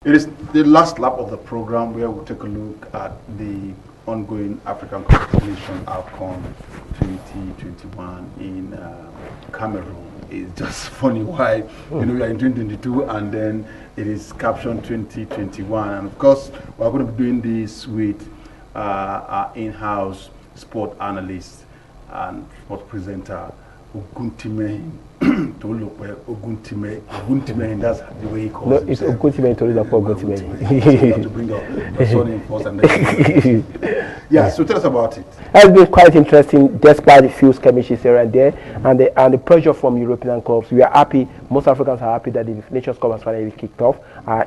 It is the last lap of the program where we'll take a look at the ongoing African Cup of Nations AFCON 2021 in Cameroon. It's just funny why we are in 2022 and then it is captioned 2021. And of course, we're going to be doing this with our in-house sport analyst and sport presenter Oguntime Tolulope Oguntime, that's the way he calls it. No, it's Oguntime Tolulope Oguntime. You have to bring up the surname first and then yeah, so tell us about it. It's been quite interesting despite the few skirmishes here and there and the pressure from European clubs. We are happy, most Africans are happy that the Nations Cup has finally kicked off.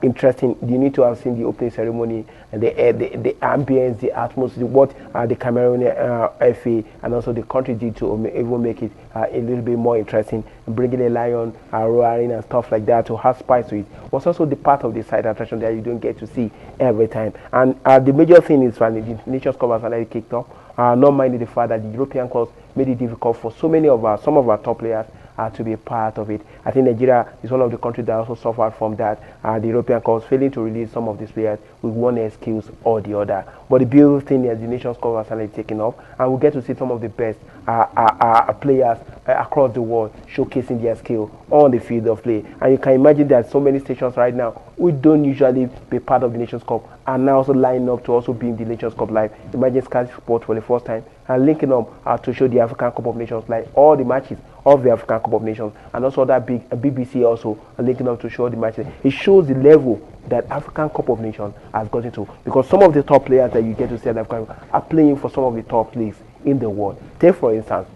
Interesting, you need to have seen the opening ceremony and the ambience, the atmosphere, what the Cameroonian FA and also the country did to even make it a little bit more interesting, bringing a lion, roaring and stuff like that to have spice to it was also the part of the side attraction that you don't get to see every time. And the major thing is when the Nations Cup has already kicked off, not minding the fact that the European clubs made it difficult for some of our top players to be a part of it. I think Nigeria is one of the countries that also suffered from that. The European clubs failing to release some of these players with one excuse or the other. But the beautiful thing is the Nations Cup has already taken off, and we get to see some of the best players across the world showcasing their skill on the field of play. And you can imagine that so many stations right now we don't usually be part of the Nations Cup and now also lining up to also be in the Nations Cup live. Imagine Sky Sport for the first time and linking up to show the African Cup of Nations, like all the matches of the African Cup of Nations, and also that big BBC also linking up to show the matches. It shows the level that African Cup of Nations has gotten to, because some of the top players that you get to see at African are playing for some of the top leagues in the world. Take for instance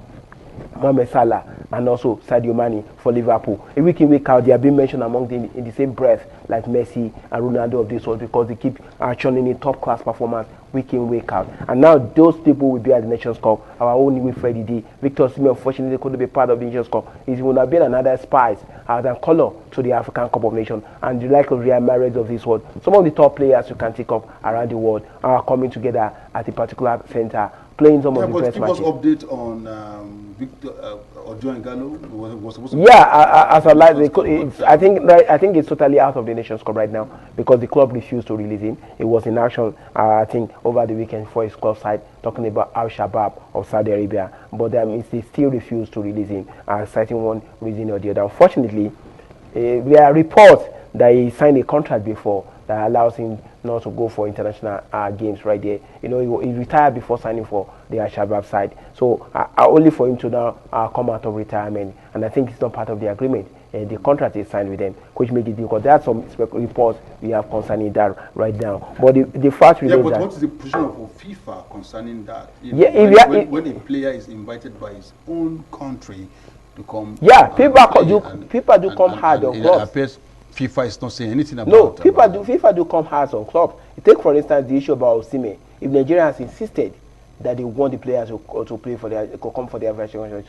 Mohamed Salah and also Sadio Mane for Liverpool. A week in, week out, they have been mentioned among them in the same breath like Messi and Ronaldo of this world, because they keep churning in top class performance week in, week out. And now those people will be at the Nations Cup. Our own Wilfred D. Victor Osimhen unfortunately couldn't be part of the Nations Cup. It would have been another spice than color to the African Cup of Nations. And the like of Real Madrid of this world, some of the top players you can think of around the world are coming together at a particular center, playing some of the best matches. Give us update on Victor Ojo Ighalo was supposed to be. Yeah, as I like, I think it's totally out of the Nations Cup right now because the club refused to release him. He was in action, I think, over the weekend for his club side, talking about Al Shabaab of Saudi Arabia, but they still refused to release him, citing one reason or the other. Unfortunately, there are reports that he signed a contract before that allows him not to go for international games right there. You know, he retired before signing for the Al-Shabaab side. So only for him to now come out of retirement. And I think it's not part of the agreement. The contract is signed with them, which makes it difficult. There are some reports we have concerning that right now. But the fact remains but that... what is the position of FIFA concerning that? When a player is invited by his own country to come... Yeah, people do come hard on clubs. FIFA is not saying anything about it. No, FIFA do come hard on clubs. Take for instance the issue about Osimhen. If Nigeria has insisted that they want the players to play for their come for their version,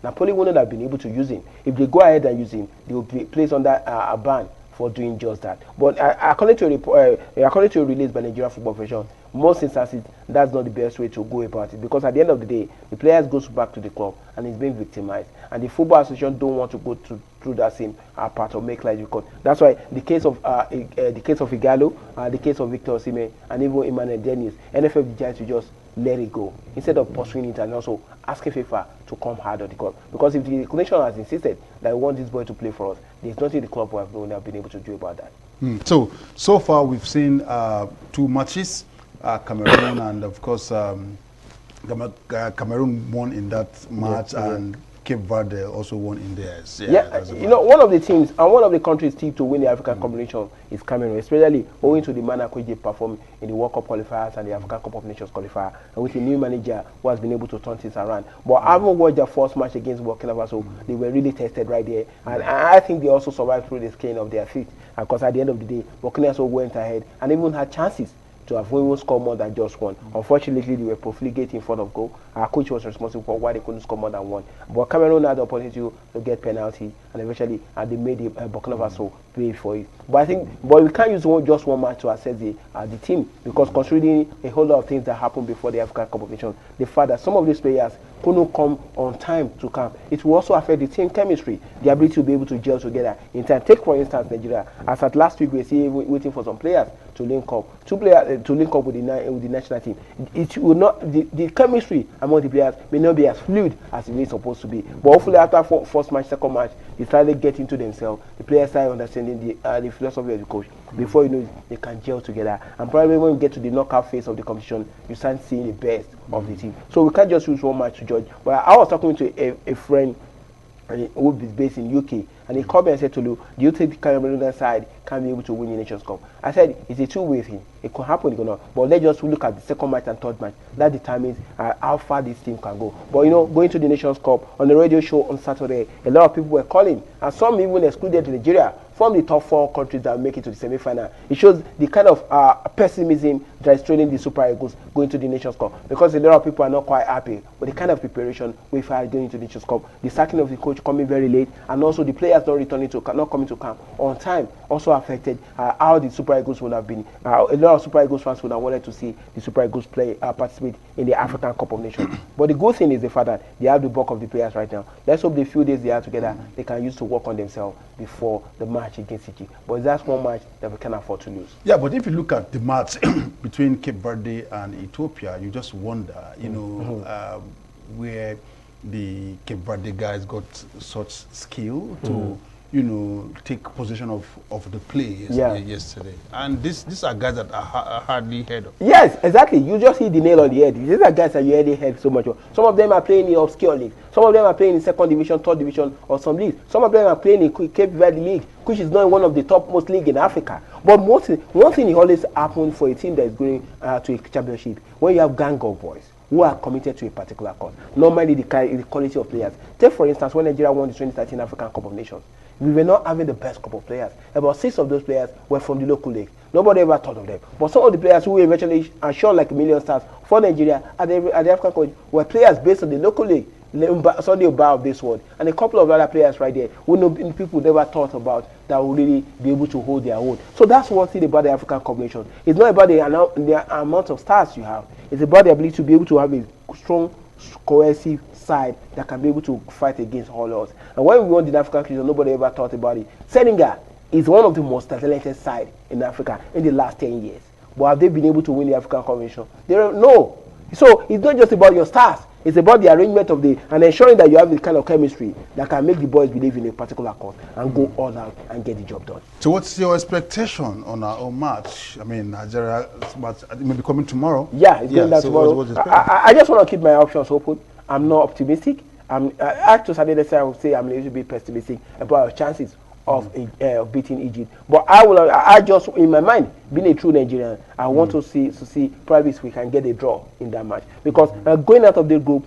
Napoli wouldn't have been able to use him. If they go ahead and use him, they will be placed under a ban for doing just that. But according to a release by Nigeria Football Federation, most instances that's not the best way to go about it, because at the end of the day, the players goes back to the club and is being victimized, and the football association don't want to go through that same part of make life difficult. That's why the case of Ighalo, the case of Victor Osimhen, and even Emmanuel Dennis, NFF decides to just let it go instead of pursuing it and also asking FIFA to come hard on the club. Because if the nation has insisted that we want this boy to play for us, there's nothing the club will have been able to do about that. So far we've seen 2 matches, Cameroon and of course Cameroon won in that match, and Cape Verde also won in theirs. You know, one of the teams and one of the countries still to win the African competition is Cameroon, especially owing to the manner which they perform in the World Cup qualifiers and the African Cup of Nations qualifier, and with a new manager who has been able to turn things around. But having watched their first match against Burkina Faso, they were really tested right there, and I think they also survived through the skin of their feet, because at the end of the day, Burkina Faso went ahead and even had chances to have even scored more than just one. Unfortunately, they were profligate in front of goal. Our coach was responsible for why they couldn't score more than one. But Cameroon had the opportunity to get penalty, and eventually they made the Burkina Faso pay for it. But we can't use just one match to assess the team, because considering a whole lot of things that happened before the African Cup of Nations, the fact that some of these players couldn't come on time to camp, it will also affect the team chemistry, the ability to be able to gel together in time. Take for instance Nigeria, as at last week we see waiting for some players to link up, two players to link up with the national team. It will not, the chemistry among the players may not be as fluid as it is supposed to be. But hopefully after first match, second match, they started getting to themselves. The players start understanding the philosophy of the coach. Before you know it, they can gel together. And probably when you get to the knockout phase of the competition, you start seeing the best of the team. So we can't just use one match to judge. But I was talking to a friend who is based in UK, and he called me and said to Lou, do you think the Cameroonian side can be able to win the Nations Cup? I said, it's a two-way thing. It could happen, it could not. But let's just look at the second match and third match. That determines how far this team can go. But you know, going to the Nations Cup, on the radio show on Saturday, a lot of people were calling, and some even excluded Nigeria from the top 4 countries that will make it to the semi-final. It shows the kind of pessimism that is trailing the Super Eagles going to the Nations Cup, because a lot of people are not quite happy with the kind of preparation we've had going to the Nations Cup. The sacking of the coach coming very late, and also the players not coming to camp on time also affected how the Super Eagles would have been. A lot of Super Eagles fans would have wanted to see the Super Eagles participate in the African Cup of Nations. But the good thing is the fact that they have the bulk of the players right now. Let's hope the few days they are together, they can use to work on themselves before the match against Egypt. But that's one match that we can afford to lose. Yeah, but if you look at the match between Cape Verde and Ethiopia, you just wonder, you know, where the Cape Verde guys got such skill to, you know, take possession of the play yesterday. And these are guys that are hardly heard of. Yes, exactly. You just hit the nail on the head. These are guys that you already heard so much of. Some of them are playing in obscure leagues. Some of them are playing in second division, third division, or some leagues. Some of them are playing in Cape Verde League, which is not one of the topmost league in Africa. But one thing always happens for a team that is going to a championship, when you have gang of boys who are committed to a particular cause. Normally the quality of players. Take for instance when Nigeria won the 2013 African Cup of Nations. We were not having the best couple of players. About 6 of those players were from the local league. Nobody ever thought of them. But some of the players who were eventually shot like a million stars for Nigeria at the African Cup were players based on the local league. Sunday Oba of this world, and a couple of other players right there who people never thought about that will really be able to hold their own. So that's one thing about the African Cup of Nations. It's not about the amount of stars you have. It's about the ability to be able to have a strong, cohesive side that can be able to fight against all odds. And when we won the African Cup, nobody ever thought about it. Senegal is one of the most talented sides in Africa in the last 10 years. But have they been able to win the African Cup of Nations? No. So it's not just about your stars. It's about the arrangement of and ensuring that you have the kind of chemistry that can make the boys believe in a particular cause and go all out and get the job done. So what's your expectation on our own match? I mean, Nigeria match may be coming tomorrow. Yeah, it's going down tomorrow. I just want to keep my options open. I'm not optimistic. Actually, Saturday, I would say I'm a little bit pessimistic about our chances of beating Egypt. But I just, in my mind, being a true Nigerian, I want to see probably if we can get a draw in that match. Because going out of the group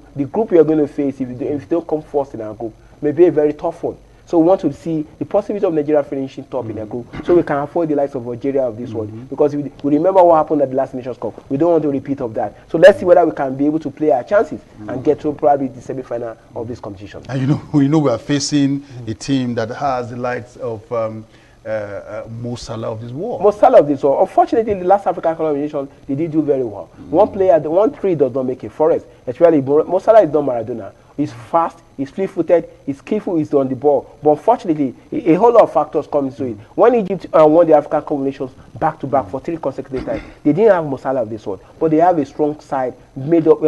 we are going to face, if you don't come first in our group, may be a very tough one. So we want to see the possibility of Nigeria finishing top in their group, so we can avoid the likes of Algeria of this world. Because we remember what happened at the last Nations Cup. We don't want to repeat of that. So let's see whether we can be able to play our chances and get to probably the semi-final of this competition. And you know we are facing a team that has the likes of Mo Salah of this world. Mo Salah of this world. Unfortunately, the last African Cup of Nations, they did do very well. One tree does not make a forest. Especially Mo Salah is not Maradona. He's fast, he's fleet-footed, he's skillful, he's on the ball. But unfortunately, a whole lot of factors come into it. When Egypt won the African Cup of Nations back-to-back for 3 consecutive times, they didn't have Mo Salah of this world, but they have a strong side made up,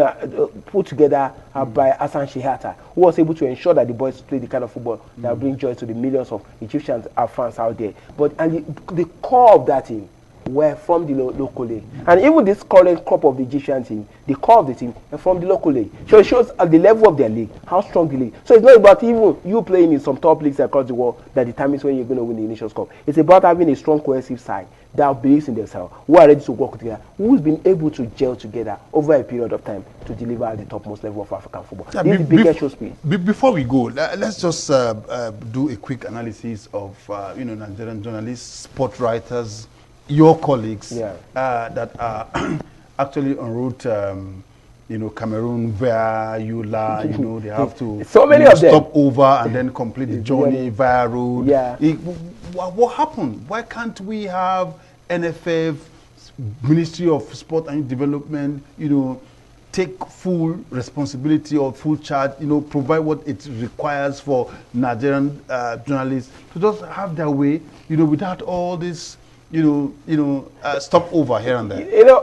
put together by Hassan Shehata, who was able to ensure that the boys play the kind of football that brings joy to the millions of Egyptian fans out there. And the core of that team were from the local league. And even this current crop of the Egyptian team, the core of the team are from the local league. So it shows at the level of their league, how strong the league. So it's not about even you playing in some top leagues across the world that determines when you're going to win the Nations Cup. It's about having a strong cohesive side that believes in themselves, who are ready to work together, who's been able to gel together over a period of time to deliver at the topmost level of African football. Yeah, this is the biggest show speed. Before we go, let's just do a quick analysis of Nigerian journalists, sport writers, your colleagues that are actually en route, Cameroon via Yola, they have to so many of them stop over and then complete the journey via road. Yeah. What happened? Why can't we have NFF, Ministry of Sport and Development, take full responsibility or full charge, provide what it requires for Nigerian journalists to just have their way, without all this, stop over here and there.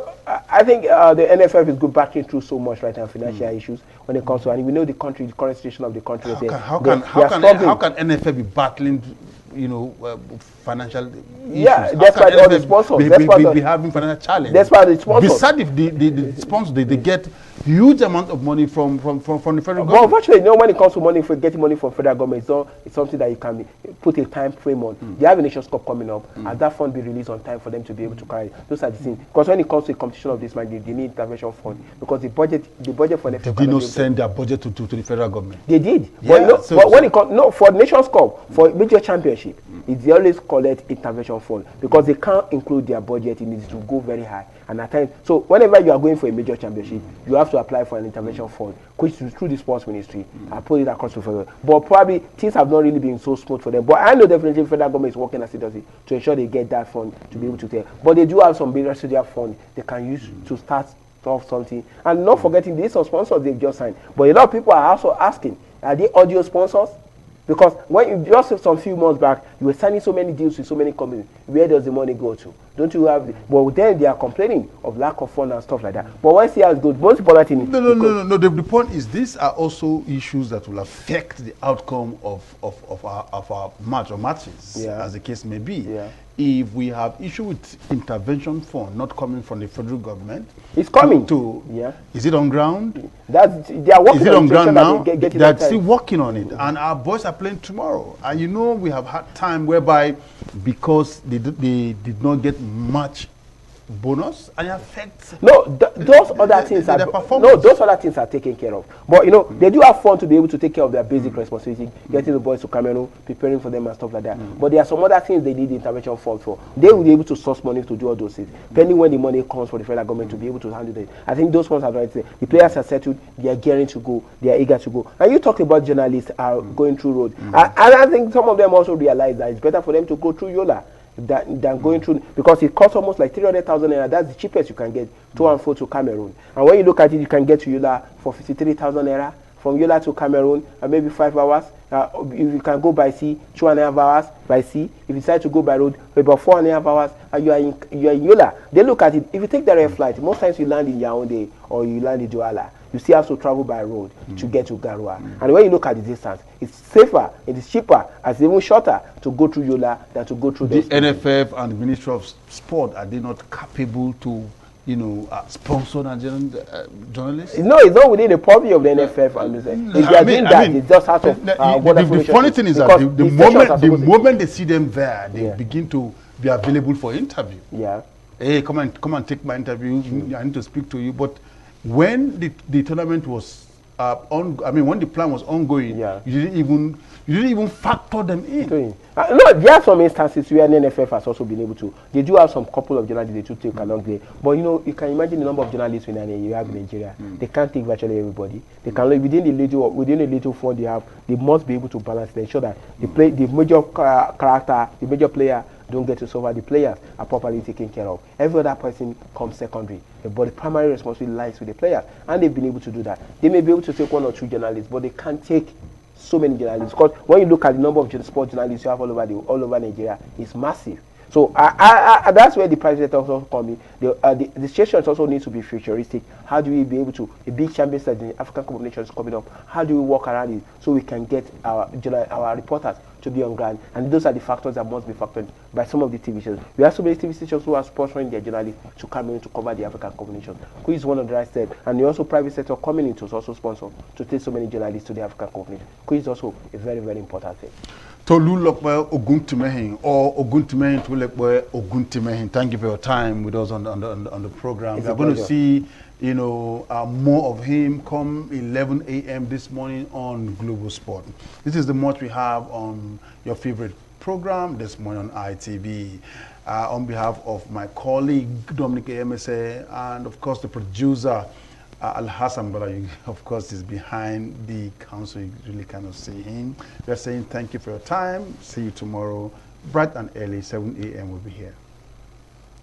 I think the NFF is good backing through so much right now, financial issues when it comes to, and we know the current situation of the country. How can NFF be battling, financial issues? Yeah, that's why all the sponsors be having financial challenge. That's why the sponsors. Besides, if the sponsors they get huge amount of money from the federal government. Well, unfortunately, when it comes to money, for getting money from federal government, it's something that you can put a time frame on. They have a Nations Cup coming up, and that fund be released on time for them to be able to carry. Those are the things. Because when it comes to a competition of this magnitude, they need intervention fund, because the budget for NFF. Did they not send their budget to the federal government? They did. Yeah, but when it comes, for Nations Cup, for major championship, they always collect intervention fund, because they can't include their budget. It needs to go very high, and at times, so whenever you are going for a major championship, you have to apply for an intervention fund, which is through the sports ministry. I put it across the federal. But probably things have not really been so smooth for them. But I know definitely the federal government is working assiduously to ensure they get that fund to be able to take. But they do have some big residual fund they can use to start off something. And not forgetting, these are sponsors they've just signed. But a lot of people are also asking, are they audio sponsors? Because when you just some few months back, you were signing so many deals with so many companies. Where does the money go to? Don't you have? Well, then they are complaining of lack of fund and stuff like that. But once see how it goes, most important thing. No. The point is, these are also issues that will affect the outcome of our match or matches, as the case may be. Yeah. If we have issue with intervention fund not coming from the federal government, it's coming. Is it on ground? They are working. Is it on ground now? They are still working on it, and our boys are playing tomorrow. And we have had time whereby, because they did not get much bonus, and it affects. Those other things are taken care of. But they do have fun to be able to take care of their basic responsibility, getting the boys to Cameroon, preparing for them and stuff like that. But there are some other things they need the intervention fund for. They will be able to source money to do all those things, depending when the money comes for the federal government to be able to handle it. I think those ones are right there. The players are settled, they are gearing to go, they are eager to go. And you talked about journalists are going through road, and I think some of them also realize that it's better for them to go through Yola than going through, because it costs almost like 300,000 naira. That's the cheapest you can get to and fro to Cameroon. And when you look at it, you can get to Yola for 53,000 naira from Yola to Cameroon, and maybe 5 hours. If you can go by sea, 2.5 hours by sea. If you decide to go by road, about 4.5 hours, and you are in Yola. They look at it. If you take direct flight, most times you land in Yaoundé or you land in Douala. You still have to travel by road to get to Garoua. And when you look at the distance, it's safer, it is cheaper, and it's even shorter to go through Yola than to go through the NFF and the Ministry of Sport. Are they not capable to, sponsor Nigerian journalists? No, it's not within the purview of the NFF. And if they are doing that, it's just out of the funny thing is that the moment they see them there, they begin to be available for interview. Yeah. Hey, come and take my interview. I need to speak to you. But when the tournament was when the plan was ongoing, you didn't even factor them in. No, there are some instances where the NFF has also been able to. They do have some couple of journalists they take along there. But you can imagine the number of journalists you have in Nigeria. They can't take virtually everybody. They can within the little fund they have. They must be able to balance to ensure that the major character, the major player, don't get to suffer. The players are properly taken care of. Every other person comes secondary, but the primary responsibility lies with the players, and they've been able to do that. They may be able to take 1 or 2 journalists, but they can't take so many journalists, because when you look at the number of sport journalists you have all over Nigeria, it's massive. So that's where the private sector also comes in. The stations also needs to be futuristic. How do we be able to, a big champions like the African Cup of Nations coming up, how do we work around it so we can get our reporters to be on ground? And those are the factors that must be factored by some of the TV stations. We have so many TV stations who are sponsoring their journalists to come in to cover the African Cup of Nations, which is one of the right steps. And the also private sector coming in to also sponsor to take so many journalists to the African Cup of Nations, which is also a very, very important thing. Tolu Lokwe Oguntimehin or Oguntimehin Tulekwe Oguntimehin, thank you for your time with us on the program. We're going to see more of him come 11 a.m. this morning on Global Sport. This is the much we have on your favorite program this morning on ITV. On behalf of my colleague Dominic Emese and of course the producer Al-Hassan Bala, of course, is behind the council. You really cannot see him. We are saying thank you for your time. See you tomorrow, bright and early, 7 a.m. We'll be here.